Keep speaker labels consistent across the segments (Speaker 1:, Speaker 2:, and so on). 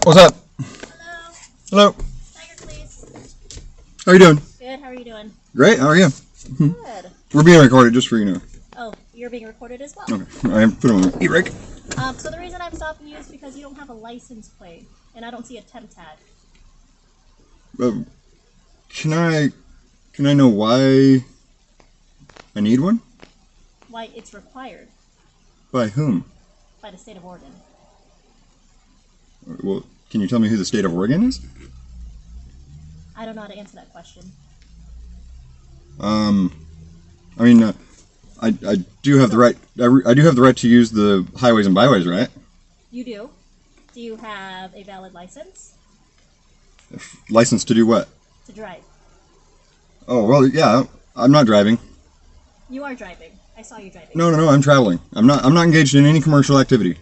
Speaker 1: What's up?
Speaker 2: Hello.
Speaker 1: Hello.
Speaker 2: Tiger, please.
Speaker 1: How are you doing?
Speaker 2: Good. How are you doing?
Speaker 1: Great. How are you?
Speaker 2: Good.
Speaker 1: We're being recorded, just for you know.
Speaker 2: Oh, you're being recorded as well.
Speaker 1: Okay. I am putting on the e-brake.
Speaker 2: So the reason I'm stopping you is because you don't have a license plate, and I don't see a temp tag.
Speaker 1: Can I know why I need one?
Speaker 2: Why it's required
Speaker 1: By whom?
Speaker 2: by the state of Oregon.
Speaker 1: Well, can you tell me who the state of Oregon is?
Speaker 2: I don't know how to answer that question.
Speaker 1: I mean, I do have the right. I do have the right to use the highways and byways, right?
Speaker 2: You do? Do you have a valid license
Speaker 1: License to do what?
Speaker 2: to drive?
Speaker 1: Oh well, yeah. I'm not driving.
Speaker 2: You are driving. I saw you driving.
Speaker 1: No. I'm traveling. I'm not engaged in any commercial activity.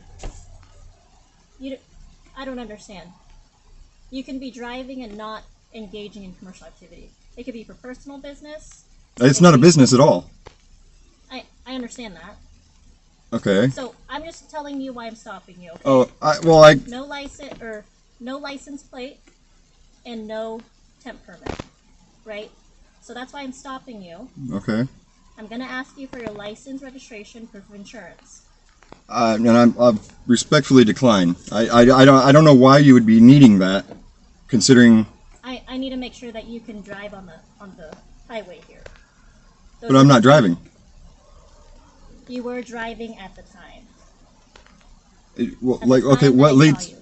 Speaker 2: I don't understand. You can be driving and not engaging in commercial activity. It could be for personal business.
Speaker 1: It's not a business at all.
Speaker 2: I understand that.
Speaker 1: Okay.
Speaker 2: So I'm just telling you why I'm stopping you. Okay?
Speaker 1: Oh,
Speaker 2: No license plate and no temp permit, right? So that's why I'm stopping you.
Speaker 1: Okay.
Speaker 2: I'm gonna ask you for your license, registration, proof of insurance.
Speaker 1: And I respectfully decline. I don't know why you would be needing that, considering.
Speaker 2: I need to make sure that you can drive on the highway here.
Speaker 1: But I'm not driving.
Speaker 2: You were driving at the time.
Speaker 1: Okay, what leads?
Speaker 2: You.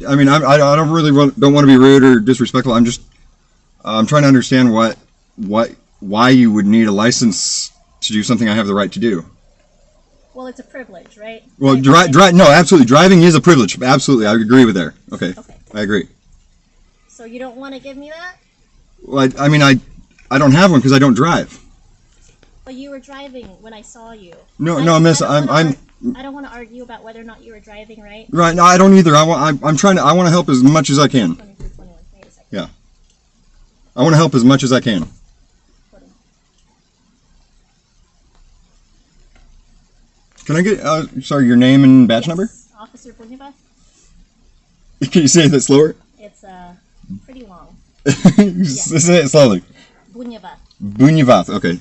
Speaker 1: I mean, I don't really don't want to be rude or disrespectful. I'm trying to understand why you would need a license to do something I have the right to do.
Speaker 2: Well, it's a privilege, right?
Speaker 1: Well, no, absolutely. Driving is a privilege. Absolutely, I agree with there. Okay. I agree.
Speaker 2: So you don't want to give me that?
Speaker 1: Well, I mean, I don't have one because I don't drive.
Speaker 2: But you were driving when I saw you.
Speaker 1: No, miss.
Speaker 2: I don't want to argue about whether or not you were driving, right?
Speaker 1: Right. No, I don't either. I want to help as much as I can.
Speaker 2: 23, 21. Wait a second.
Speaker 1: Yeah. I want to help as much as I can. Can I get, your name and badge number?
Speaker 2: Officer Bunyava.
Speaker 1: Can you say that slower?
Speaker 2: It's pretty long.
Speaker 1: Say it slowly.
Speaker 2: Bunyava.
Speaker 1: Bunyavath, okay.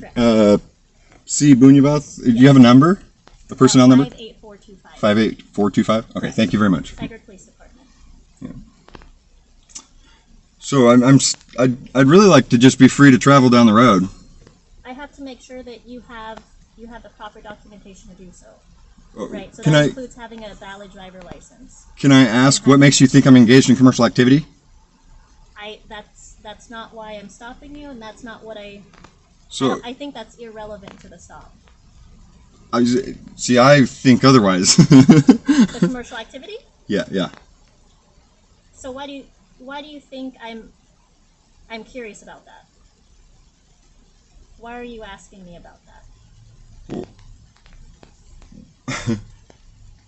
Speaker 1: C. Bunyavath, do you have a number? The personnel number?
Speaker 2: 58425.
Speaker 1: 58425? Okay, thank you very much.
Speaker 2: Tigard Police Department.
Speaker 1: Yeah. So I'd really like to just be free to travel down the road.
Speaker 2: I have to make sure that you have the proper documentation to do so.
Speaker 1: Oh,
Speaker 2: right, so that includes having a valid driver license.
Speaker 1: Can I ask what makes you think I'm engaged in commercial activity?
Speaker 2: That's not why I'm stopping you, and that's not what I think that's irrelevant to the stop.
Speaker 1: I think otherwise.
Speaker 2: The commercial activity?
Speaker 1: Yeah.
Speaker 2: So why do you think I'm curious about that? Why are you asking me about that?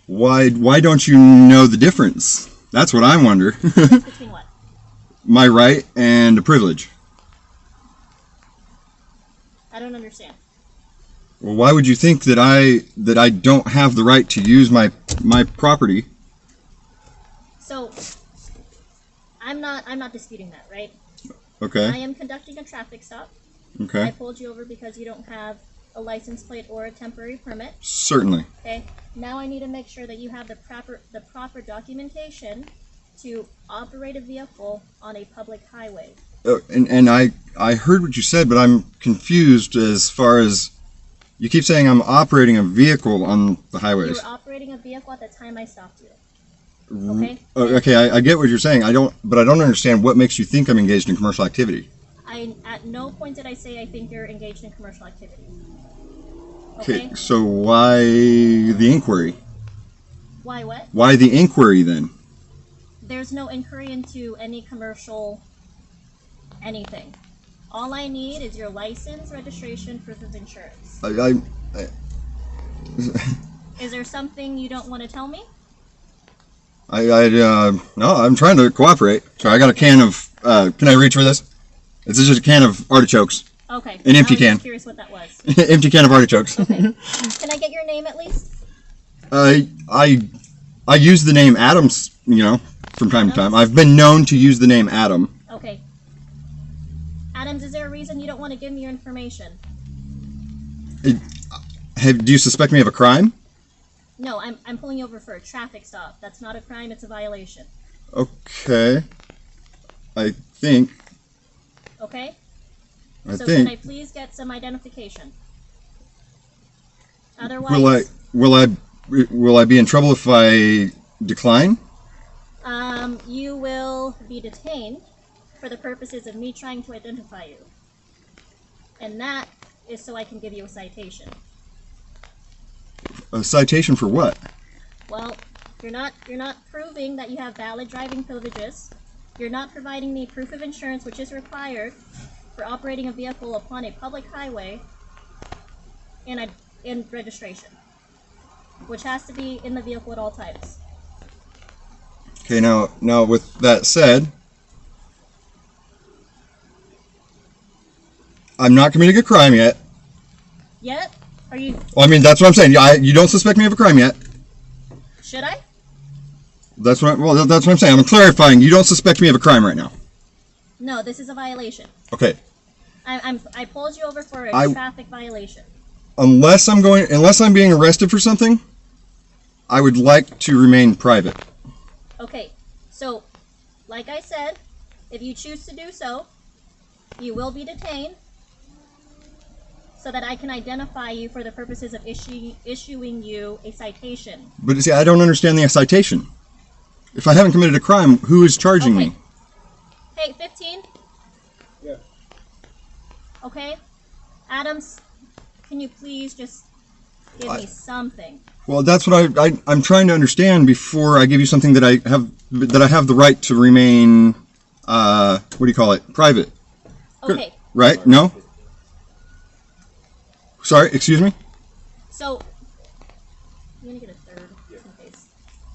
Speaker 1: Why don't you know the difference? That's what I wonder.
Speaker 2: Between what?
Speaker 1: My right and a privilege.
Speaker 2: I don't understand.
Speaker 1: Well, why would you think that I don't have the right to use my property?
Speaker 2: So I'm not disputing that, right?
Speaker 1: Okay.
Speaker 2: I am conducting a traffic stop.
Speaker 1: Okay.
Speaker 2: I pulled you over because you don't have a license plate or a temporary permit.
Speaker 1: Certainly.
Speaker 2: Okay. Now I need to make sure that you have the proper documentation to operate a vehicle on a public highway.
Speaker 1: And I heard what you said, but I'm confused as far as you keep saying I'm operating a vehicle on the highways.
Speaker 2: You were operating a vehicle at the time I stopped you. Okay.
Speaker 1: Okay, I get what you're saying. I don't understand what makes you think I'm engaged in commercial activity.
Speaker 2: At no point did I say I think you're engaged in commercial activity.
Speaker 1: Okay. So why the inquiry?
Speaker 2: Why what?
Speaker 1: Why the inquiry then?
Speaker 2: There's no inquiry into any commercial anything. All I need is your license, registration, proof of insurance. Is there something you don't want to tell me?
Speaker 1: No, I'm trying to cooperate. Sorry, I got a can of, can I reach for this? This is just a can of artichokes.
Speaker 2: Okay.
Speaker 1: An empty can.
Speaker 2: I was curious what that was.
Speaker 1: Empty can of artichokes.
Speaker 2: Okay. Can I get your name at least?
Speaker 1: I use the name Adams, from time to time. I've been known to use the name Adam.
Speaker 2: Okay. Adams, is there a reason you don't want to give me your information?
Speaker 1: Do you suspect me of a crime?
Speaker 2: No, I'm pulling you over for a traffic stop. That's not a crime, it's a violation.
Speaker 1: Okay. I think.
Speaker 2: Okay?
Speaker 1: I
Speaker 2: So
Speaker 1: think.
Speaker 2: can I please get some identification? Otherwise...
Speaker 1: Will I be in trouble if I decline?
Speaker 2: You will be detained for the purposes of me trying to identify you. And that is so I can give you a citation.
Speaker 1: A citation for what?
Speaker 2: Well, you're not proving that you have valid driving privileges. You're not providing me proof of insurance, which is required for operating a vehicle upon a public highway, and registration, which has to be in the vehicle at all times.
Speaker 1: Okay, now with that said, I'm not committing a crime yet.
Speaker 2: Yet? Are you...
Speaker 1: Well, I mean, that's what I'm saying. You don't suspect me of a crime yet.
Speaker 2: Should I?
Speaker 1: That's what I'm saying. I'm clarifying. You don't suspect me of a crime right now.
Speaker 2: No, this is a violation.
Speaker 1: Okay.
Speaker 2: I pulled you over for a traffic violation.
Speaker 1: Unless I'm being arrested for something, I would like to remain private.
Speaker 2: Okay, so, like I said, if you choose to do so, you will be detained so that I can identify you for the purposes of issuing you a citation.
Speaker 1: But see, I don't understand the citation. If I haven't committed a crime, who is charging me?
Speaker 2: Hey, 15?
Speaker 3: Yeah.
Speaker 2: Okay. Adams, can you please just give me something?
Speaker 1: Well, that's what I'm trying to understand before I give you something that I have the right to remain, what do you call it, private.
Speaker 2: Okay.
Speaker 1: Right? No? Sorry, excuse me?
Speaker 2: So, you're going to get a third, just in case.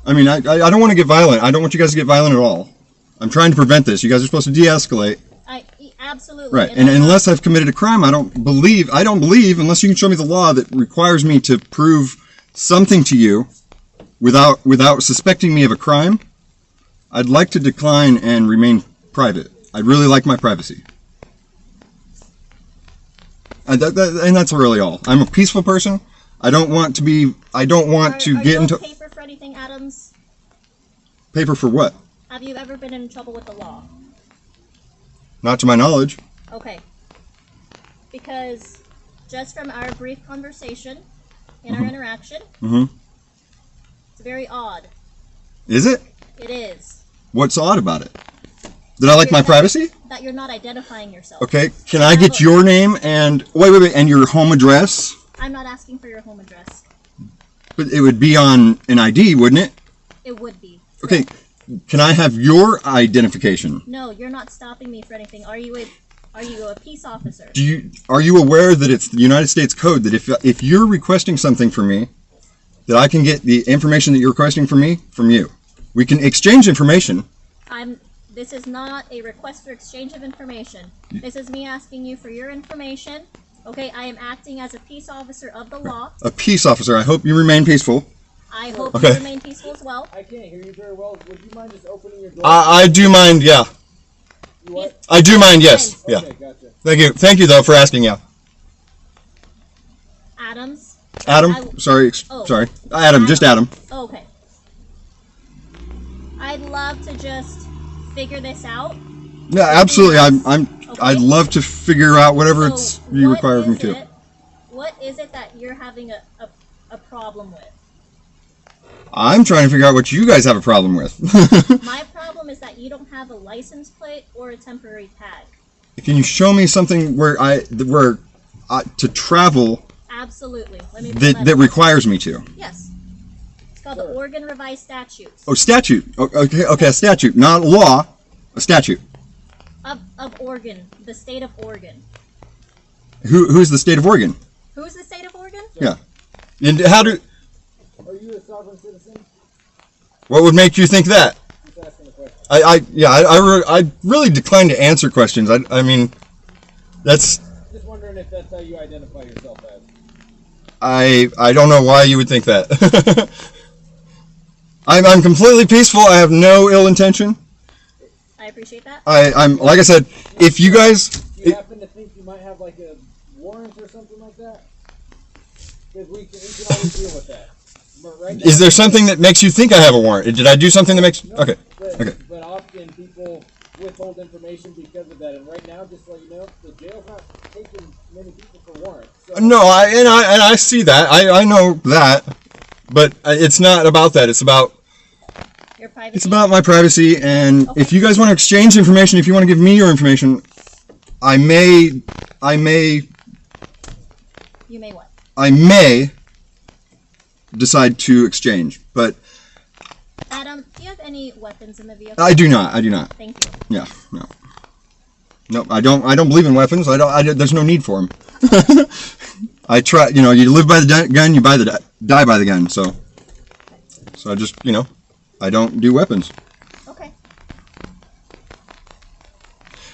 Speaker 1: I mean, I don't want to get violent. I don't want you guys to get violent at all. I'm trying to prevent this. You guys are supposed to de-escalate.
Speaker 2: Absolutely.
Speaker 1: Right, and unless I've committed a crime, I don't believe, unless you can show me the law that requires me to prove something to you without suspecting me of a crime, I'd like to decline and remain private. I really like my privacy. And that's really all. I'm a peaceful person. I don't want to get into...
Speaker 2: Are you paper for anything, Adams?
Speaker 1: Paper for what?
Speaker 2: Have you ever been in trouble with the law?
Speaker 1: Not to my knowledge.
Speaker 2: Okay. Because just from our brief conversation and our interaction, it's very odd.
Speaker 1: Is it?
Speaker 2: It is.
Speaker 1: What's odd about it? Did I like my privacy?
Speaker 2: That you're not identifying yourself.
Speaker 1: Okay, can I get your name and... Wait, and your home address?
Speaker 2: I'm not asking for your home address.
Speaker 1: But it would be on an ID, wouldn't it?
Speaker 2: It would be.
Speaker 1: Okay, can I have your identification?
Speaker 2: No, you're not stopping me for anything. Are you a peace officer?
Speaker 1: Are you aware that it's the United States Code that if you're requesting something from me, that I can get the information that you're requesting from me from you? We can exchange information.
Speaker 2: This is not a request for exchange of information. This is me asking you for your information. Okay, I am acting as a peace officer of the law.
Speaker 1: A peace officer. I hope you remain peaceful.
Speaker 2: I hope you remain peaceful as well.
Speaker 3: I can't hear you very well. Would you mind just opening your door?
Speaker 1: I do mind, yeah.
Speaker 3: You what?
Speaker 1: I do mind, yes. Yeah.
Speaker 3: Okay, gotcha.
Speaker 1: Thank you, though, for asking, yeah.
Speaker 2: Adams?
Speaker 1: Adam? Sorry. Adam, just Adam.
Speaker 2: Oh, okay. I'd love to just figure this out.
Speaker 1: Yeah, absolutely.
Speaker 2: Okay.
Speaker 1: I'd love to figure out whatever you require of me to.
Speaker 2: What is it that you're having a problem with?
Speaker 1: I'm trying to figure out what you guys have a problem with.
Speaker 2: My problem is that you don't have a license plate or a temporary tag.
Speaker 1: Can you show me something where to travel?
Speaker 2: Absolutely. Let me
Speaker 1: that requires me to.
Speaker 2: Yes. It's called the Oregon Revised Statutes.
Speaker 1: Oh, statute. Okay, a statute, not law, a statute.
Speaker 2: Of Oregon, the state of Oregon.
Speaker 1: Who's the state of Oregon?
Speaker 2: Who's the state of Oregon?
Speaker 1: Yeah. And how do?
Speaker 3: Are you a sovereign citizen?
Speaker 1: What would make you think that?
Speaker 3: Just asking a question.
Speaker 1: I really decline to answer questions. I mean, that's.
Speaker 3: Just wondering if that's how you identify yourself as.
Speaker 1: I don't know why you would think that. I'm completely peaceful. I have no ill intention.
Speaker 2: I appreciate that.
Speaker 1: I'm like I said, if you guys,
Speaker 3: Do you happen to think you might have like a warrant or something like that? Because we can always deal with that. But right now,
Speaker 1: is there something that makes you think I have a warrant? Did I do something that makes?
Speaker 3: no,
Speaker 1: Okay.
Speaker 3: But,
Speaker 1: Okay.
Speaker 3: but often people withhold information because of that. And right now, just so you know, the jail's not taking many people for warrants. So
Speaker 1: No, I see that. I know that, but it's not about that. It's about
Speaker 2: Your privacy.
Speaker 1: It's about my privacy, and
Speaker 2: Okay.
Speaker 1: if you guys want to exchange information, if you want to give me your information, I may
Speaker 2: You may what?
Speaker 1: decide to exchange, but
Speaker 2: Adam, do you have any weapons in the vehicle?
Speaker 1: I do not. I do not.
Speaker 2: Thank you.
Speaker 1: Yeah, no, no, I don't. I don't believe in weapons. There's no need for them. I try. You know, you live by the gun, you die by the gun. So I just, I don't do weapons.
Speaker 2: Okay.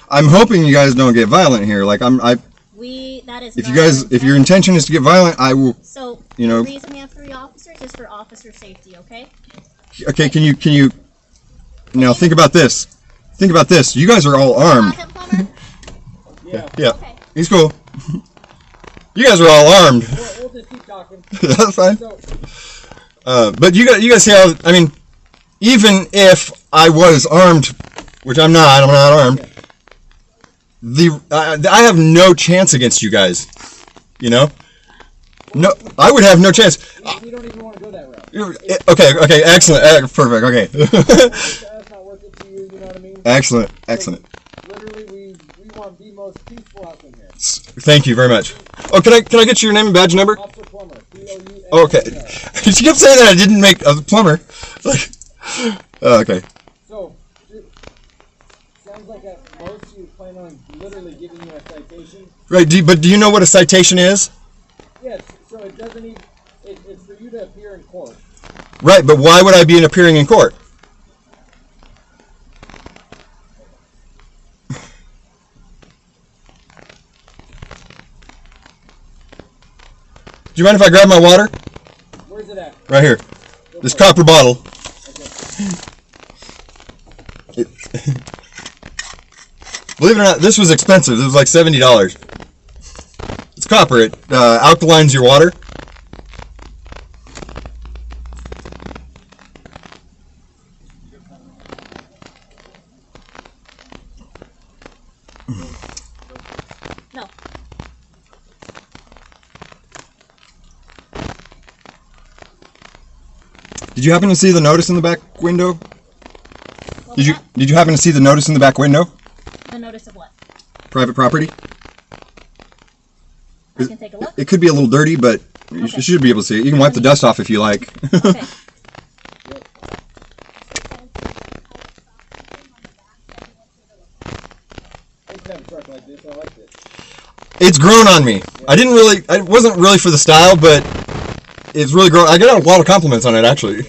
Speaker 1: I'm hoping you guys don't get violent here. Like
Speaker 2: That is
Speaker 1: if
Speaker 2: not
Speaker 1: you guys,
Speaker 2: our
Speaker 1: if your
Speaker 2: intent.
Speaker 1: intention is to get violent, I will.
Speaker 2: So,
Speaker 1: you know-
Speaker 2: the reason we have 3 officers is for officer safety, okay?
Speaker 1: Okay, can you now think about this? Think about this. You guys are all armed.
Speaker 2: Got him, plumber?
Speaker 3: yeah,
Speaker 1: Yeah,
Speaker 2: Okay.
Speaker 1: he's cool. You guys are all armed.
Speaker 3: we'll just keep talking.
Speaker 1: That's fine.
Speaker 3: So,
Speaker 1: But you guys see how? I mean, even if I was armed, which I'm not armed. I have no chance against you guys. No, I would have no chance.
Speaker 3: we don't even want to go that route.
Speaker 1: Okay, excellent, perfect. Okay,
Speaker 3: That's not worth it to you. You know what I mean?
Speaker 1: excellent.
Speaker 3: Literally, we want the most peaceful house in here.
Speaker 1: Thank you very much. Oh, can I get your name and badge number?
Speaker 3: Officer Plumber. P-O-U-M-E-R.
Speaker 1: Oh, okay. She kept saying that I didn't make a plumber. Like, okay.
Speaker 3: So, sounds like at most you plan on literally giving you a citation.
Speaker 1: Right, but do you know what a citation is?
Speaker 3: Yes, so it doesn't even, it's for you to appear in court.
Speaker 1: Right, but why would I be appearing in court? Do you mind if I grab my water?
Speaker 3: Where's it at?
Speaker 1: Right here.
Speaker 3: Go
Speaker 1: This
Speaker 3: for it.
Speaker 1: copper bottle.
Speaker 3: Okay.
Speaker 1: Believe it or not, this was expensive. It was like $70. It's copper. It alkalines your water.
Speaker 2: No.
Speaker 1: Did you happen to see the notice in the back window?
Speaker 2: What was that?
Speaker 1: Did you happen to see the notice in the back window?
Speaker 2: The notice of what?
Speaker 1: Private property.
Speaker 2: I can take a look.
Speaker 1: It could be a little dirty, but you
Speaker 2: Okay.
Speaker 1: should be able to see it. You can wipe the dust off if you like.
Speaker 2: Okay.
Speaker 3: I used to have a truck like this, I liked it.
Speaker 1: It's grown on me. It wasn't really for the style, but it's really grown. I got a lot of compliments on it, actually.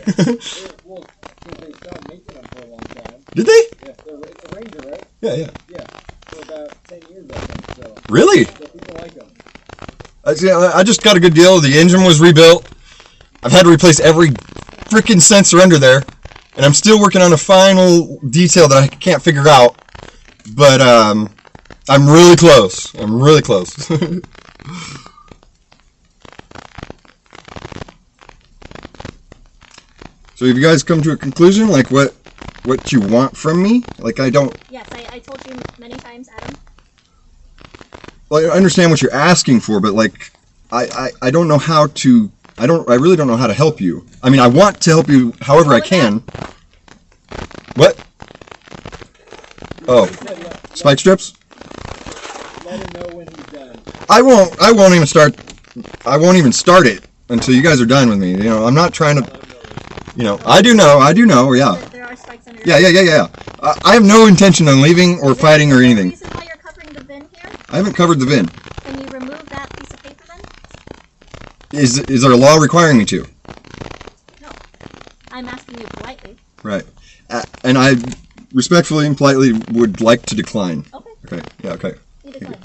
Speaker 3: Well, because they stopped making them for a long time.
Speaker 1: Did they?
Speaker 3: Yeah, it's a Ranger, right?
Speaker 1: Yeah.
Speaker 3: Yeah, for about 10 years, I think, so.
Speaker 1: Really?
Speaker 3: So people like them.
Speaker 1: I just got a good deal. The engine was rebuilt. I've had to replace every freaking sensor under there, and I'm still working on a final detail that I can't figure out. But I'm really close. I'm really close. So have you guys come to a conclusion, like what you want from me? Like I don't.
Speaker 2: Yes, I told you many times, Adam.
Speaker 1: Well, I understand what you're asking for, but like I don't know how to. I really don't know how to help you. I mean, I want to help you however I
Speaker 2: What was
Speaker 1: can. What? Oh, spike strips?
Speaker 3: Let him know when he's done.
Speaker 1: I won't even start. I won't even start it until you guys are done with me. I'm not trying to. I do know. Yeah.
Speaker 2: There are spikes under
Speaker 1: Yeah. I have no intention on leaving or fighting or
Speaker 2: Is
Speaker 1: anything.
Speaker 2: there a reason why you're covering the VIN here?
Speaker 1: I haven't covered the VIN.
Speaker 2: Can you remove that piece of paper then?
Speaker 1: Is there a law requiring me to?
Speaker 2: No. I'm asking you politely.
Speaker 1: Right. And I respectfully and politely would like to decline.
Speaker 2: Okay.
Speaker 1: Okay. Yeah. Okay.
Speaker 2: You decline.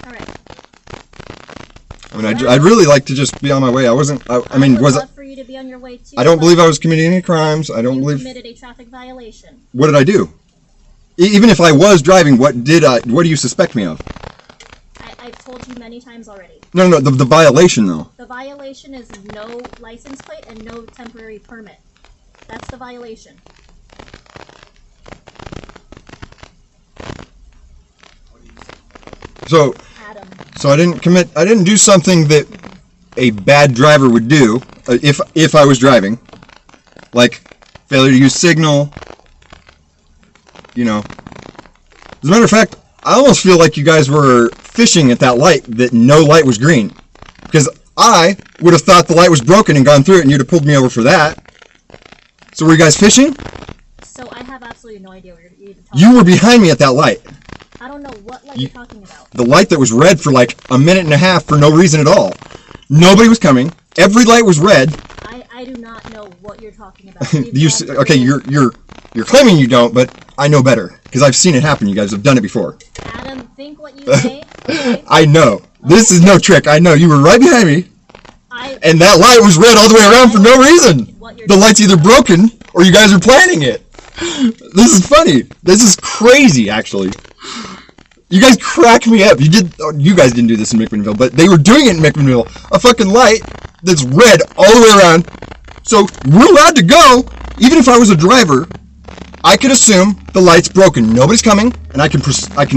Speaker 2: Alright.
Speaker 1: I mean, I'd really like to just be on my way. I wasn't. I mean,
Speaker 2: would
Speaker 1: was
Speaker 2: love
Speaker 1: it?
Speaker 2: for you to be on your way to.
Speaker 1: I don't believe I was committing any crimes. I don't
Speaker 2: you
Speaker 1: believe.
Speaker 2: committed a traffic violation.
Speaker 1: What did I do? Even if I was driving, what do you suspect me of?
Speaker 2: I've told you many times already.
Speaker 1: No, the violation though.
Speaker 2: The violation is no license plate and no temporary permit. That's the violation.
Speaker 1: So,
Speaker 2: Adam.
Speaker 1: so I didn't do something that a bad driver would do if I was driving, like failure to use signal. You know, as a matter of fact, I almost feel like you guys were fishing at that light that no light was green, because I would have thought the light was broken and gone through it, and you'd have pulled me over for that. So were you guys fishing?
Speaker 2: So I have absolutely no idea what you're talking
Speaker 1: You were
Speaker 2: about.
Speaker 1: behind me at that light.
Speaker 2: I don't know what light you're talking about.
Speaker 1: The light that was red for like a minute and a half for no reason at all. Nobody was coming. Every light was red.
Speaker 2: I do not know what you're talking about.
Speaker 1: Okay, you're claiming you don't, but I know better because I've seen it happen. You guys have done it before.
Speaker 2: Adam, think what you say. Okay?
Speaker 1: I know. This is no trick. I know. You were right behind me, and that light was red all the way around for no reason. The light's either broken or you guys are planning it. This is funny. This is crazy, actually. You guys crack me up. You guys didn't do this in McMinnville, but they were doing it in McMinnville. A fucking light that's red all the way around. So we're allowed to go. Even if I was a driver, I could assume the light's broken. Nobody's coming, and I can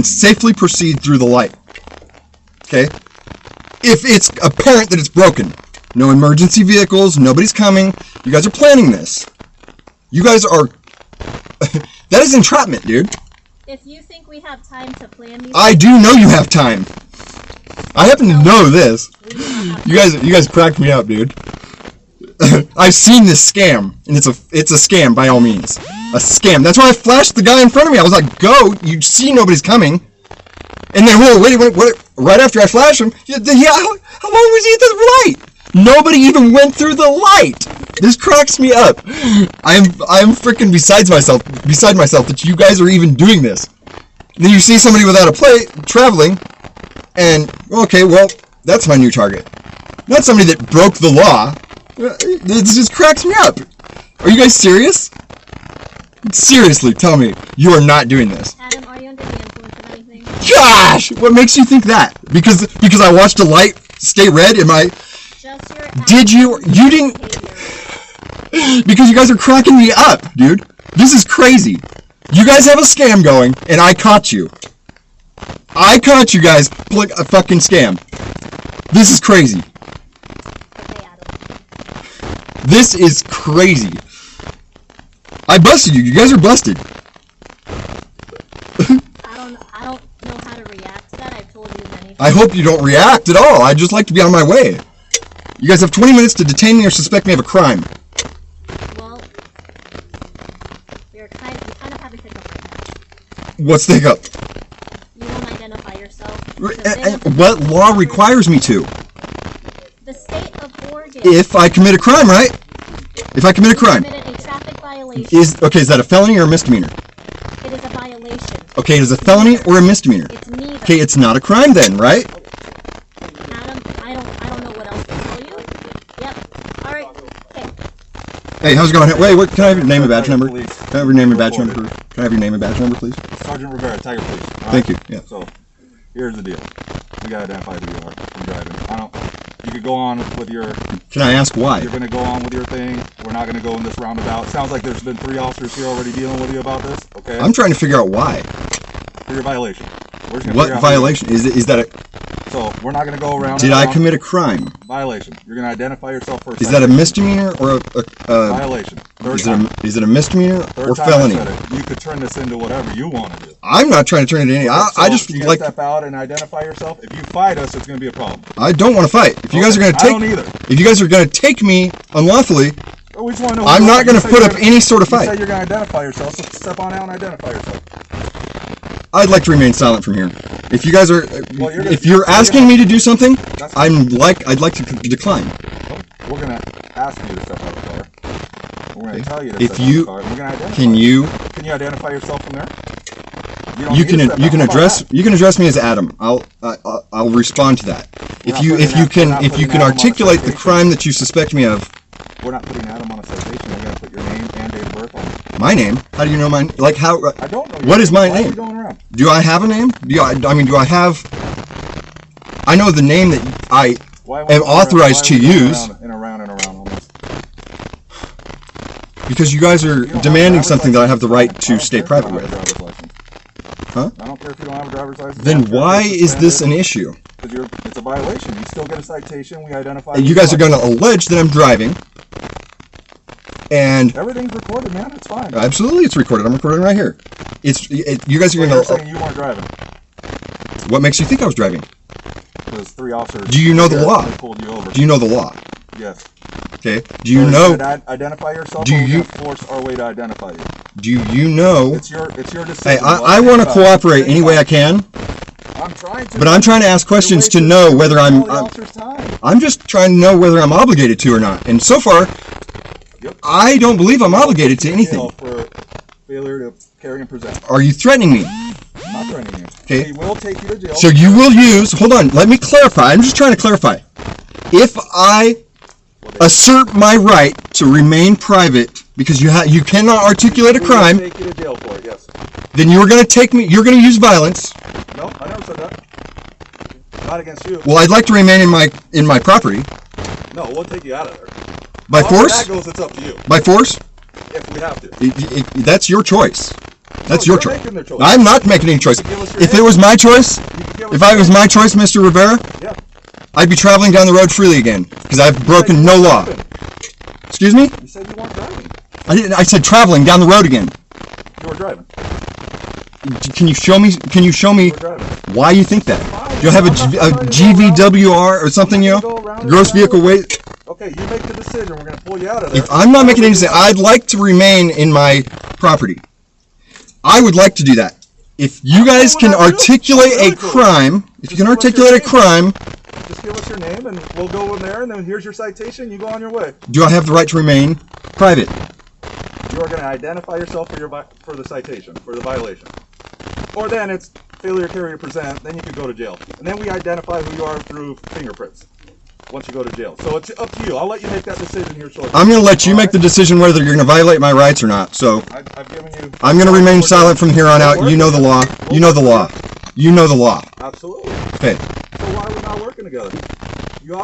Speaker 1: safely proceed through the light. Okay? If it's apparent that it's broken. No emergency vehicles. Nobody's coming. You guys are planning this. You guys are... That is entrapment, dude.
Speaker 2: If you think we have time to plan these...
Speaker 1: I do know you have time. I happen to know this. You guys cracked me up, dude. I've seen this scam, and it's a scam by all means. A scam. That's why I flashed the guy in front of me. I was like, go. You see nobody's coming. And then, whoa, wait, right after I flashed him, yeah, how long was he at the light? Nobody even went through the light. This cracks me up. I'm freaking beside myself that you guys are even doing this. And then you see somebody without a plate traveling, and okay, well, that's my new target. Not somebody that broke the law. It just cracks me up. Are you guys serious? Seriously, tell me you are not doing this.
Speaker 2: Adam, are you under the influence of anything?
Speaker 1: Gosh, what makes you think that? Because I watched a light stay red. Am I?
Speaker 2: Just your
Speaker 1: Did you didn't?
Speaker 2: behavior.
Speaker 1: Because you guys are cracking me up, dude. This is crazy. You guys have a scam going, and I caught you. I caught you guys pulling a fucking scam. This is crazy.
Speaker 2: Okay, Adam.
Speaker 1: This is crazy. I busted you. You guys are busted.
Speaker 2: I don't know how to react to that. I've told you many times.
Speaker 1: I hope you don't react at all. I'd just like to be on my way. You guys have 20 minutes to detain me or suspect me of a crime.
Speaker 2: Well, you kind of have a hiccup right now.
Speaker 1: What's the hiccup?
Speaker 2: You won't identify yourself.
Speaker 1: And what law requires me to?
Speaker 2: The state of Oregon.
Speaker 1: If I commit a crime, right? If I commit a crime.
Speaker 2: Committed a traffic violation.
Speaker 1: Is that a felony or a misdemeanor?
Speaker 2: It is a violation.
Speaker 1: Okay, it is a felony or a misdemeanor?
Speaker 2: It's neither.
Speaker 1: Okay, it's not a crime then, right?
Speaker 2: Adam, I don't know what else to tell you. Yep. All right. Okay.
Speaker 1: Hey, how's it going? Wait, can I have your name and badge number? Can I have your name and badge number, please? Can I have your name and badge number, please?
Speaker 4: Sergeant Rivera, Tiger Police. All right?
Speaker 1: Thank you. Yeah.
Speaker 4: So, here's the deal. We gotta identify who you are. I'm driving. You could go on with your.
Speaker 1: Can I ask why?
Speaker 4: You're gonna go on with your thing. We're not gonna go in this roundabout. Sounds like there's been 3 officers here already dealing with you about this. Okay.
Speaker 1: I'm trying to figure out why.
Speaker 4: For your violation. We're just gonna
Speaker 1: What
Speaker 4: figure out
Speaker 1: violation? Is that a...
Speaker 4: So we're not gonna go around.
Speaker 1: Did I commit a crime?
Speaker 4: Violation. You're gonna identify yourself first.
Speaker 1: Is that a misdemeanor or a
Speaker 4: violation?
Speaker 1: is it a misdemeanor or
Speaker 4: Third
Speaker 1: felony?
Speaker 4: time I said it. You could turn this into whatever you want to do.
Speaker 1: I'm not trying to turn it into I just
Speaker 4: you
Speaker 1: like...
Speaker 4: step out and identify yourself. If you fight us, it's gonna be a problem.
Speaker 1: I don't want to fight. If you guys are going to
Speaker 4: I
Speaker 1: take...
Speaker 4: don't either.
Speaker 1: If you guys are going to take me unlawfully,
Speaker 4: Well, we just want to know
Speaker 1: I'm not going to put up any sort of
Speaker 4: You
Speaker 1: fight.
Speaker 4: said you're going to identify yourself, so step on out and identify yourself.
Speaker 1: I'd like to remain silent from here. If you guys are...
Speaker 4: Well,
Speaker 1: if you're asking me to do something,
Speaker 4: That's-
Speaker 1: I'd like to decline.
Speaker 4: We're going to ask you to step out of the car. We're going to tell you to
Speaker 1: If
Speaker 4: step
Speaker 1: you-
Speaker 4: out of the car. We're going to identify
Speaker 1: Can you...
Speaker 4: Can you identify yourself from there?
Speaker 1: You can address me as Adam. I'll respond to that. If you can articulate the crime that you suspect me of,
Speaker 4: We're not putting Adam on a citation. We're going to put your name and date of birth on it.
Speaker 1: My name? How do you know my like how?
Speaker 4: I don't know.
Speaker 1: What is my
Speaker 4: Why are we
Speaker 1: name?
Speaker 4: going around?
Speaker 1: Do I have a name? I mean, do I have? I know the name that I
Speaker 4: Why
Speaker 1: am authorized to use.
Speaker 4: And around almost.
Speaker 1: Because you guys are
Speaker 4: You don't
Speaker 1: demanding
Speaker 4: have a
Speaker 1: something that I have the right
Speaker 4: I
Speaker 1: to
Speaker 4: don't
Speaker 1: stay
Speaker 4: care if
Speaker 1: private
Speaker 4: you don't have a
Speaker 1: with.
Speaker 4: driver's license.
Speaker 1: Huh?
Speaker 4: I don't care if you don't have a driver's license. I
Speaker 1: Then
Speaker 4: don't care if
Speaker 1: why
Speaker 4: you're
Speaker 1: is this
Speaker 4: suspended.
Speaker 1: an issue?
Speaker 4: Because it's a violation. You still get a citation. We identify.
Speaker 1: You guys are going to allege that I'm driving, and
Speaker 4: Everything's recorded, man. It's fine.
Speaker 1: absolutely it's recorded. I'm recording right here. You guys are
Speaker 4: You're
Speaker 1: going
Speaker 4: saying
Speaker 1: to.
Speaker 4: you weren't driving
Speaker 1: What makes you think I was driving?
Speaker 4: because 3 officers.
Speaker 1: Do you know the
Speaker 4: there,
Speaker 1: law?
Speaker 4: They pulled you over.
Speaker 1: Do you know the law?
Speaker 4: Yes.
Speaker 1: Okay. Do you
Speaker 4: So
Speaker 1: know?
Speaker 4: Identify yourself.
Speaker 1: Do
Speaker 4: or we're
Speaker 1: you-
Speaker 4: gonna force our way to identify you?
Speaker 1: Do you know?
Speaker 4: It's your decision.
Speaker 1: Hey,
Speaker 4: What
Speaker 1: I
Speaker 4: you
Speaker 1: want to
Speaker 4: think about it.
Speaker 1: cooperate
Speaker 4: Think
Speaker 1: any way I
Speaker 4: about
Speaker 1: can,
Speaker 4: it. I'm trying to.
Speaker 1: but I'm trying to ask questions to know whether I'm. I'm just trying to know whether I'm obligated to or not. And so far,
Speaker 4: Yep.
Speaker 1: I don't believe I'm obligated to anything.
Speaker 4: For failure to carry and present.
Speaker 1: Are you threatening me?
Speaker 4: Not threatening you.
Speaker 1: Okay.
Speaker 4: We will take you to jail.
Speaker 1: So you will use. Hold on. Let me clarify. I'm just trying to clarify. If I assert my right to remain private because you cannot articulate a
Speaker 4: We
Speaker 1: crime,
Speaker 4: will take you to jail for it. Yes.
Speaker 1: then you're going to take me. You're going to use violence.
Speaker 4: No, I never said that. Not against you.
Speaker 1: Well, I'd like to remain in my property
Speaker 4: No, we'll take you out of there.
Speaker 1: by
Speaker 4: However
Speaker 1: force.
Speaker 4: that goes, it's up to you.
Speaker 1: By force.
Speaker 4: If we have to.
Speaker 1: That's your choice. That's
Speaker 4: No,
Speaker 1: your
Speaker 4: you're
Speaker 1: choice.
Speaker 4: making their choice.
Speaker 1: I'm not making any choice.
Speaker 4: You can give us your
Speaker 1: If it
Speaker 4: name.
Speaker 1: was my choice,
Speaker 4: You can give us
Speaker 1: if
Speaker 4: your
Speaker 1: it was
Speaker 4: name.
Speaker 1: my choice, Mr. Rivera,
Speaker 4: Yeah.
Speaker 1: I'd be traveling down the road freely again because I've broken no law. Excuse me?
Speaker 4: You said you weren't driving.
Speaker 1: I didn't. I said traveling down the road again.
Speaker 4: You were driving.
Speaker 1: Can you show me? Can you show me
Speaker 4: You were driving.
Speaker 1: why you think that? Do you have a GVWR or something? You know, gross vehicle weight.
Speaker 4: Okay, you make the decision. We're going to pull you out of there.
Speaker 1: If I'm not making any decision, I'd like to remain in my property. I would like to do that. If you guys can articulate a crime, if you can articulate a crime,
Speaker 4: Just give us your name and we'll go in there and then here's your citation. You go on your way.
Speaker 1: do I have the right to remain private?
Speaker 4: You are going to identify yourself for the citation, for the violation. Or then it's failure to carry or present, then you could go to jail. And then we identify who you are through fingerprints once you go to jail. So it's up to you. I'll let you make that decision here shortly.
Speaker 1: I'm going to let you make the decision whether you're going to violate my rights or not. So
Speaker 4: I've given you...
Speaker 1: I'm going to remain silent from here on out. You know the law. You know the law. You know the law.
Speaker 4: Absolutely.
Speaker 1: Okay.
Speaker 4: So why are we not working together?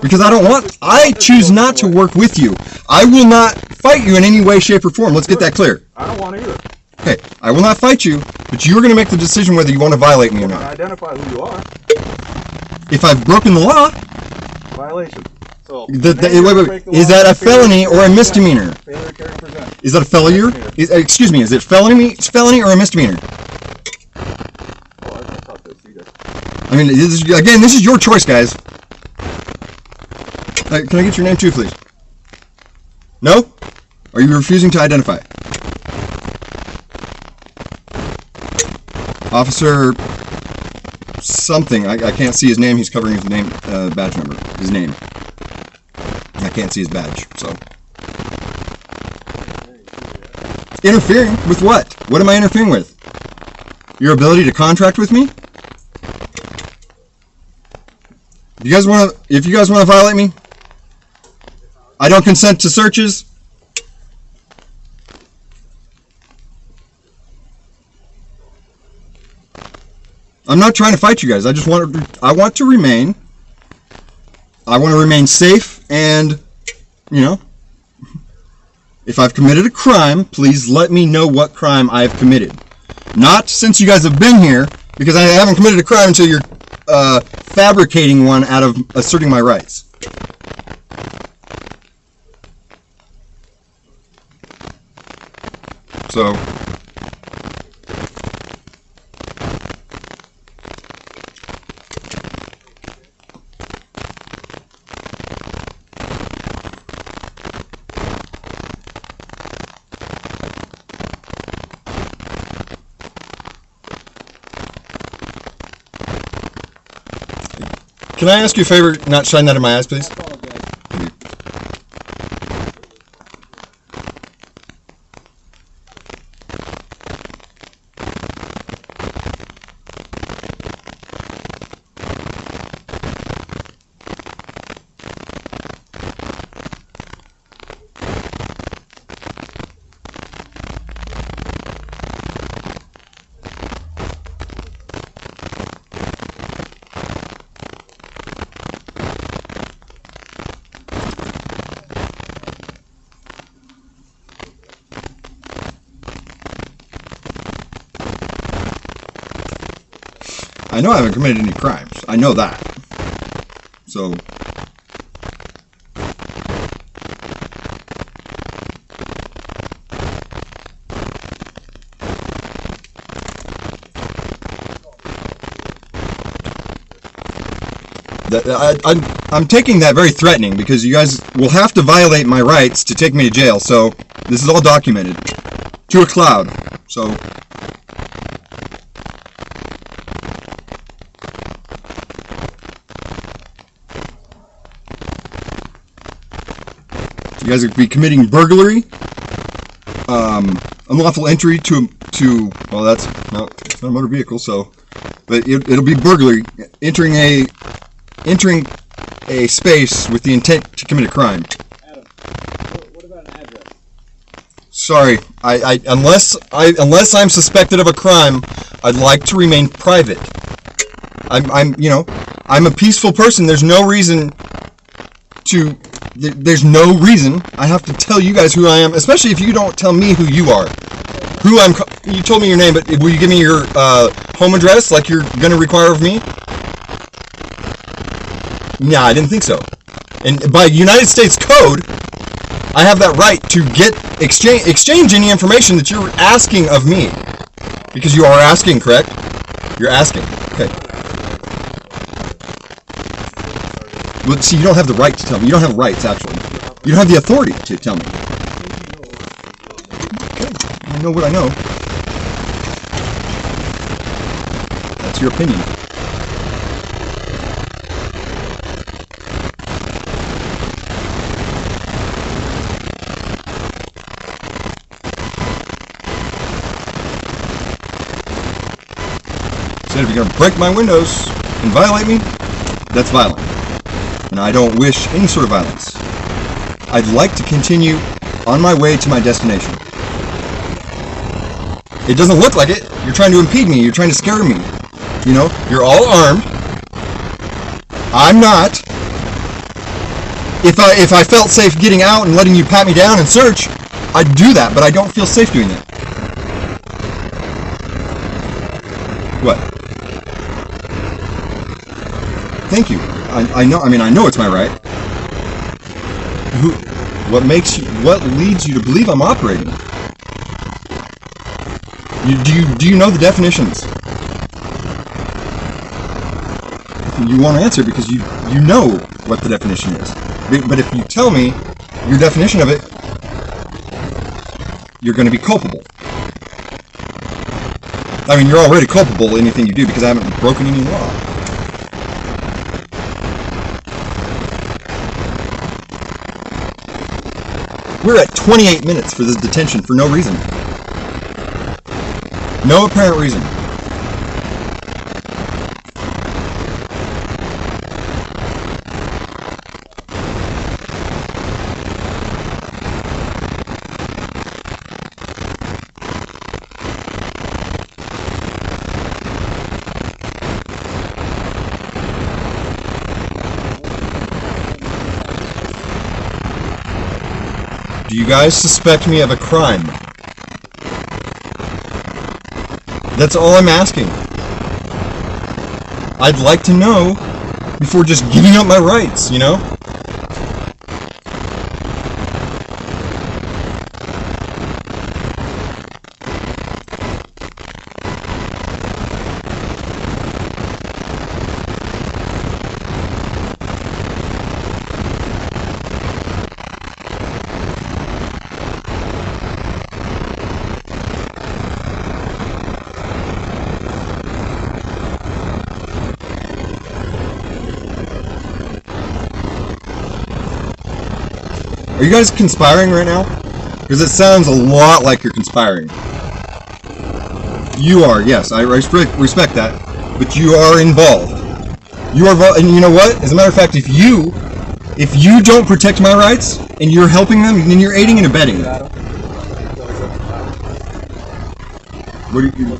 Speaker 1: Because I don't want. I choose not to work with you. I will not fight you in any way, shape, or form. Let's get that clear.
Speaker 4: I don't want to either.
Speaker 1: Okay. I will not fight you, but you're going to make the decision whether you want to violate me or
Speaker 4: I
Speaker 1: not.
Speaker 4: identify who you are.
Speaker 1: If I've broken the law,
Speaker 4: Violation. So
Speaker 1: wait. Is that a felony or a misdemeanor?
Speaker 4: Failure to carry and present.
Speaker 1: Is that a failure? Excuse me. Is it felony or a misdemeanor?
Speaker 4: Oh, I thought this. You guys.
Speaker 1: I mean, this is your choice, guys. Can I get your name too, please? No? Are you refusing to identify? Officer something. I can't see his name. He's covering his name, badge number. His name. I can't see his badge, so. Interfering with what? What am I interfering with? Your ability to contract with me? If you guys want to violate me, I don't consent to searches. I'm not trying to fight you guys. I want to remain. I want to remain safe, and if I've committed a crime, please let me know what crime I have committed. Not since you guys have been here, because I haven't committed a crime until you're fabricating one out of asserting my rights. So, can I ask you a favor, not shine that in my eyes, please? I know I haven't committed any crimes. I know that. So. I'm taking that very threatening because you guys will have to violate my rights to take me to jail. So this is all documented to a cloud. So you guys would be committing burglary, unlawful entry to well, that's no, it's not a motor vehicle, so but it'll be burglary, entering a space with the intent to commit a crime.
Speaker 3: Adam, what about an address?
Speaker 1: Sorry, unless I'm suspected of a crime, I'd like to remain private. I'm a peaceful person. There's no reason I have to tell you guys who I am, especially if you don't tell me who you are. You told me your name, but will you give me your home address like you're going to require of me? Nah, I didn't think so. And by United States code, I have that right to exchange any information that you're asking of me. Because you are asking, correct? You're asking. Okay. Well, see, you don't have the right to tell me. You don't have rights, actually. You don't have the authority to tell me. Okay. I know what I know. That's your opinion. If you're going to break my windows and violate me, that's violent. And I don't wish any sort of violence. I'd like to continue on my way to my destination. It doesn't look like it. You're trying to impede me. You're trying to scare me. You know, you're all armed. I'm not. If I felt safe getting out and letting you pat me down and search, I'd do that, but I don't feel safe doing that. What? Thank you. I know. I mean, I know it's my right. What leads you to believe I'm operating? Do you know the definitions? You won't answer because you know what the definition is. But if you tell me your definition of it, you're going to be culpable. I mean, you're already culpable in anything you do because I haven't broken any law. We're at 28 minutes for this detention for no reason. No apparent reason. Do you guys suspect me of a crime? That's all I'm asking. I'd like to know before just giving up my rights, you know? Are you guys conspiring right now? Because it sounds a lot like you're conspiring. You are, yes, I respect that. But you are involved. You are involved, and you know what? As a matter of fact, if you don't protect my rights, and you're helping them, then you're aiding and abetting them. What do you...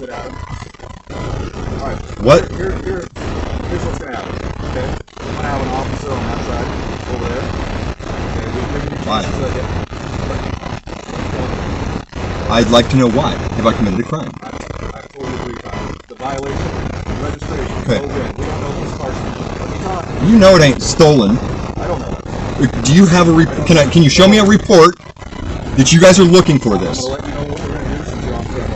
Speaker 4: Alright.
Speaker 1: What?
Speaker 4: Here's what's going to happen. Okay? I'm going to have an officer on that side, over there.
Speaker 1: Why? I'd like to know why. Have I committed a crime?
Speaker 4: I've told you 3 times. The violation, you registration.
Speaker 1: Okay.
Speaker 4: No VIN. We don't know whose car. Let me talk.
Speaker 1: You know it ain't stolen.
Speaker 4: I don't know.
Speaker 1: Do you have a can you show me a report that you guys are looking for
Speaker 4: I'm
Speaker 1: this?
Speaker 4: gonna let you know what we're gonna do since you're on camera.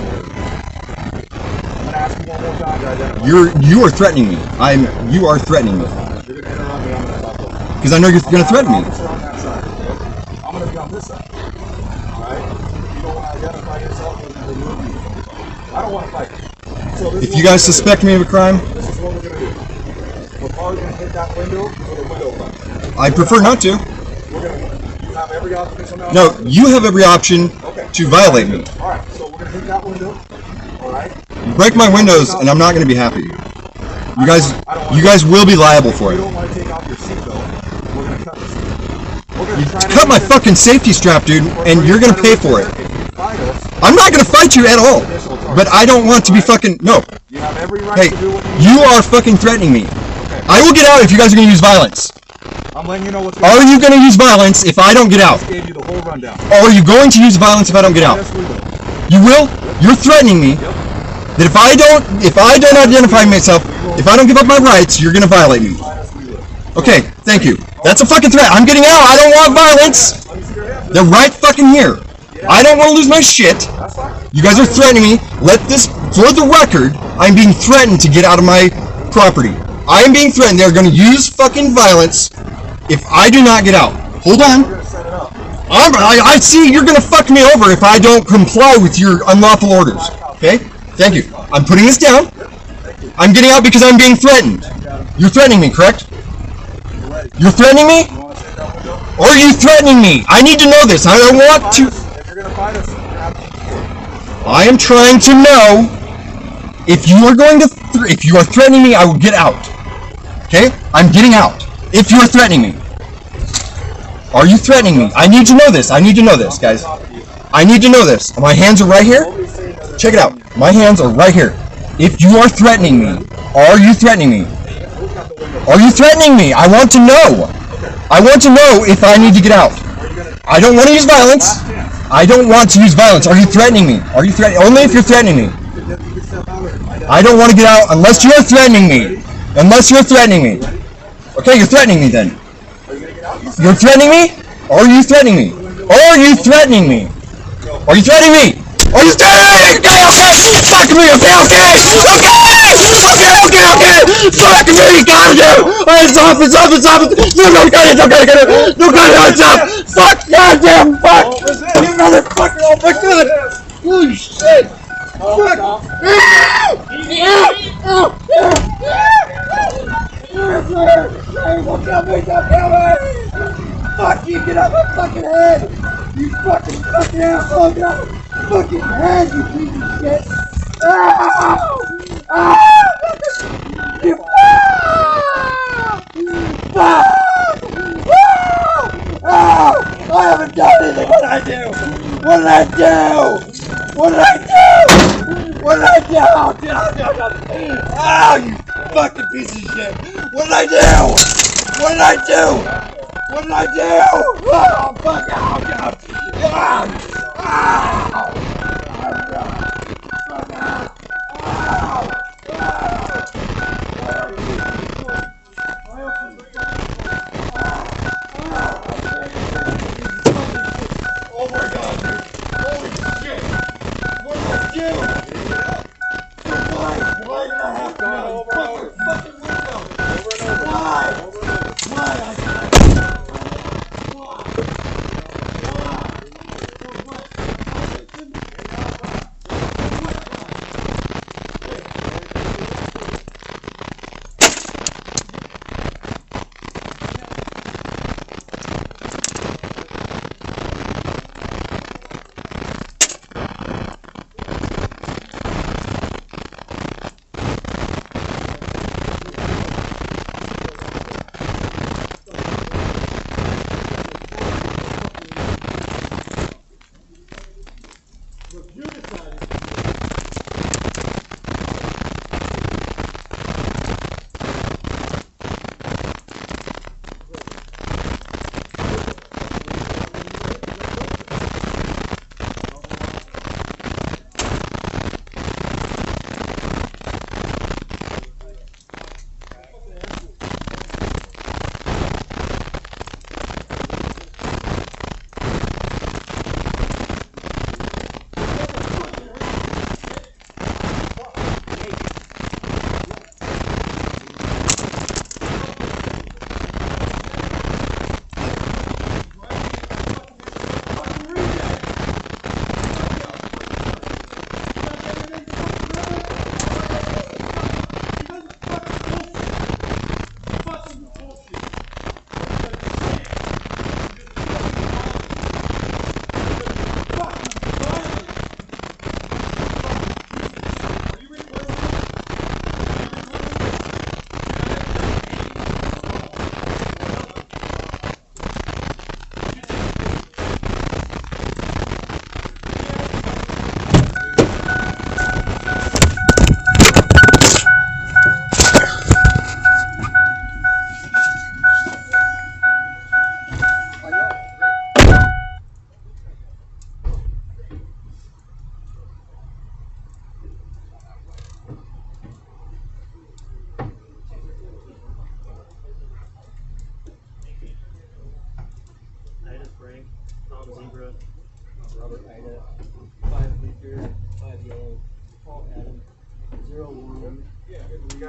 Speaker 4: I'm gonna ask you one more time to identify.
Speaker 1: You are threatening me. You are threatening me.
Speaker 4: You're gonna interrupt me. I'm gonna talk over.
Speaker 1: Because I know you're gonna threaten me.
Speaker 4: Officer on that side. Okay? I'm gonna be on this side. All right. If you don't want to identify yourself, we're gonna remove you. I don't want to fight. So this
Speaker 1: If you guys suspect me of a crime,
Speaker 4: this is what we're gonna do. We're probably gonna hit that window with a window front.
Speaker 1: I prefer not to.
Speaker 4: We're gonna. You have every option to come out.
Speaker 1: No, you have every option to violate me.
Speaker 4: All right. So we're gonna hit that window. All right.
Speaker 1: You break my windows, and I'm not gonna be happy. You guys will be liable for
Speaker 4: If
Speaker 1: it.
Speaker 4: you don't want to take off your seatbelt, we're gonna cut this. We're gonna
Speaker 1: You
Speaker 4: try to
Speaker 1: cut my
Speaker 4: make it-
Speaker 1: fucking safety strap, dude, and you're gonna pay for it.
Speaker 4: If you fight us,
Speaker 1: I'm not gonna fight you at all. But I don't want to be fucking no.
Speaker 4: you have every right
Speaker 1: Hey,
Speaker 4: to do what
Speaker 1: you are fucking threatening me. I will get out if you guys are gonna use violence.
Speaker 4: I'm letting you know what's going
Speaker 1: Are
Speaker 4: on.
Speaker 1: you gonna use violence if I don't get
Speaker 4: I
Speaker 1: out?
Speaker 4: just gave you the whole rundown.
Speaker 1: Or are you going to use violence if I don't get out?
Speaker 4: Yes, we will.
Speaker 1: You will? You're threatening me that if I don't identify myself, if I don't give up my rights, you're gonna violate me.
Speaker 4: Yes, we will.
Speaker 1: Okay, thank you. That's a fucking threat. I'm getting out. I don't want violence.
Speaker 4: Let me see your hands.
Speaker 1: They're right fucking here. I don't want to lose my shit.
Speaker 4: That's fine.
Speaker 1: You guys are threatening me. For the record, I'm being threatened to get out of my property. I am being threatened. They're gonna use fucking violence if I do not get out. Hold on.
Speaker 4: We're gonna set it up.
Speaker 1: I see you're gonna fuck me over if I don't comply with your unlawful orders. Okay? Thank you. I'm putting this down. I'm getting out because I'm being threatened. You're threatening me, correct? You're threatening me?
Speaker 4: You want to sit down window?
Speaker 1: Or are you threatening me? I need to know this. I want to.
Speaker 4: If you're gonna fight us, you're gonna have to.
Speaker 1: I am trying to know if you are going to. If you are threatening me, I will get out. Okay? I'm getting out. If you are threatening me. Are you threatening me? I need to know this. I need to know this, guys. I need to know this. My hands are right here. Check it out. My hands are right here. If you are threatening me, are you threatening me? Are you threatening me? I want to know. I want to know if I need to get out. I don't want to use violence. I don't want to use violence. Are you threatening me? Are you threatening? Only if you're threatening me. I don't want to get out unless you're threatening me. Unless you're threatening me. Okay, you're threatening me then. You're threatening me? Are you threatening me? Are you threatening me? Are you threatening me? Are you threatening me? Okay, okay! Fuck me! Okay, okay! Okay! Fuck me! Gotta do! It's off! It's off! It's off! No, got it! No, got it! It's off! Fuck! Goddamn! Fuck! You motherfucker! Oh my god! Holy shit! Fuck! Don't kill me! Don't kill me! Fuck you! Get out my fucking head! You fucking asshole! Get out my fucking head! You piece of shit! Ow! Ow! You fuck! Ow! I haven't done anything! What did I do? What did I do? What did I do? What did I do? Ow! You fucking piece of shit! What did I do? What did I do? What did I do? Oh, fuck! Ow! Ow! Ow! Oh my god, dude! Holy shit! What did I do? Why did I have to fucking window? Why? Why?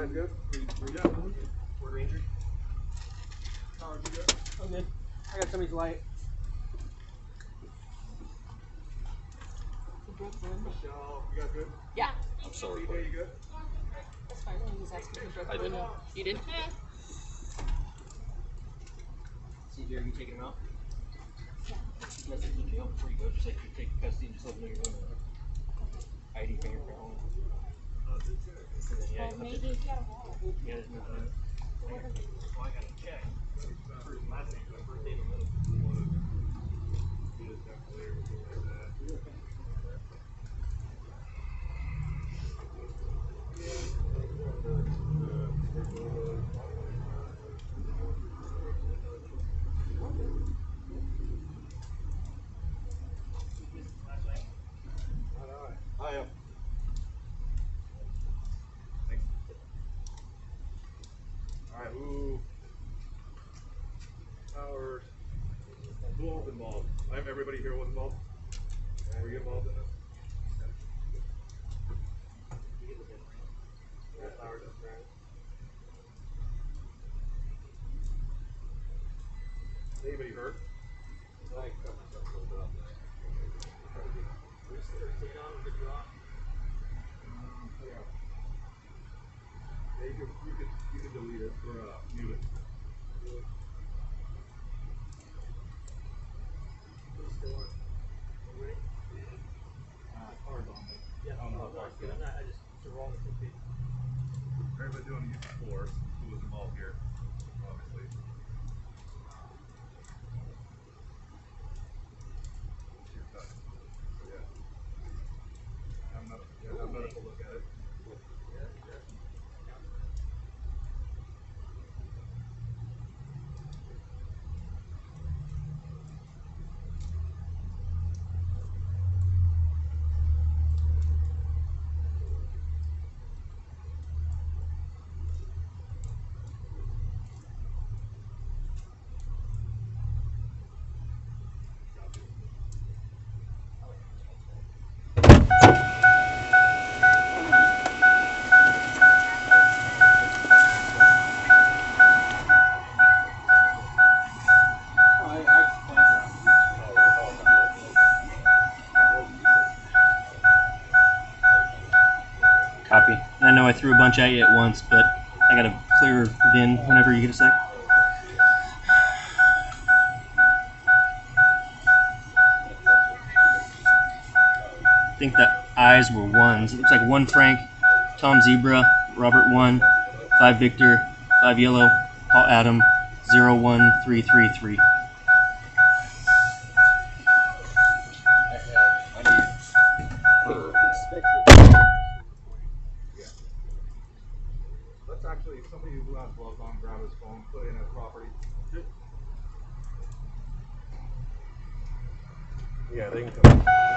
Speaker 4: guys good? Yeah.
Speaker 5: Ford Ranger.
Speaker 3: Howard, you good?
Speaker 5: I'm good. I got somebody's light.
Speaker 4: Michelle, you guys good?
Speaker 6: Yeah,
Speaker 1: I'm sorry,
Speaker 4: TJ, you good?
Speaker 6: that's fine. I'm just asking for
Speaker 1: I did.
Speaker 6: You did?
Speaker 5: CJ, are you taking him out? That's in jail before you go. Just like you take custody and just let them know you're going to ID fingerprint on it. And then, yeah, you'll have to, yeah, there's nothing. Well, I gotta check. First and last name, first name and middle.
Speaker 4: I am. Alright, who? Howard. Who was involved? Everybody here was involved? Were you involved in this? Yeah, Howard, that's right. Anybody hurt? Yeah, you could delete it or mute it. Hard on it.
Speaker 5: Yeah,
Speaker 4: I don't know how far it's
Speaker 5: good.
Speaker 4: going.
Speaker 5: I'm not, I just, it's the wrong thing.
Speaker 4: Everybody doing use of force who was involved here, obviously. Yeah. I'm not to look at it.
Speaker 5: Copy. And I know I threw a bunch at you at once, but I got a clear VIN whenever you get a sec. I think the eyes were ones. It looks like 1 Frank, Tom Zebra, Robert 1, 5 Victor, 5 Yellow, Paul Adam, 01333.
Speaker 4: Let's actually, somebody who has gloves on, grab his phone, put in a property. Yeah, they can come.